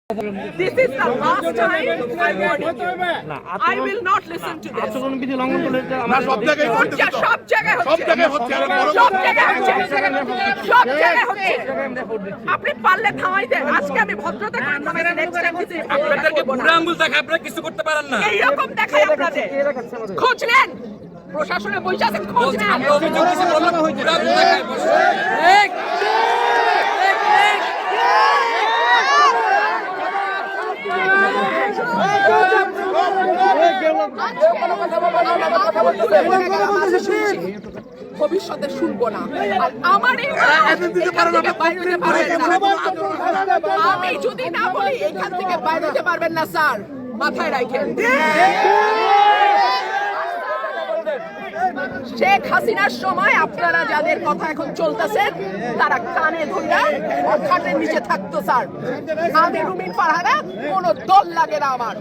This is the last time I warn you. I will not listen to this. আচরণবিধি লঙ্ঘন করলে না সব জায়গায় হচ্ছে, সব জায়গায় হচ্ছে, সব জায়গায় হচ্ছে সব জায়গায় হচ্ছে। আপনি পারলে থামাই দেন। আজকে আমি ভদ্রতা করে থামাইছি, নেক্সট টাইম কিছু আপনাদেরকে বুড়া আঙ্গুল দেখায় আপনারা কিছু করতে পারেন না। এইরকম দেখায় আপনাদের। খোঁজ নেন, প্রশাসনে বসে আছেন, খোঁজ নেন। আমরা অভিযোগ কিছু বললাম বুড়া আঙ্গুল দেখায় বসে। ভবিষ্যতে শুনবো না। আর আমার আমি যদি না বলি এখান থেকে বাইরে যেতে পারবেন না স্যার, মাথায় রাখেন। শেখ হাসিনার সময় আপনারা যাদের কথা এখন চলতেছেন তারা কানে ধইরা খাটের নিচে থাকতো স্যার। আমি রুমিন ফারহানা, কোনো দল লাগে না আমার।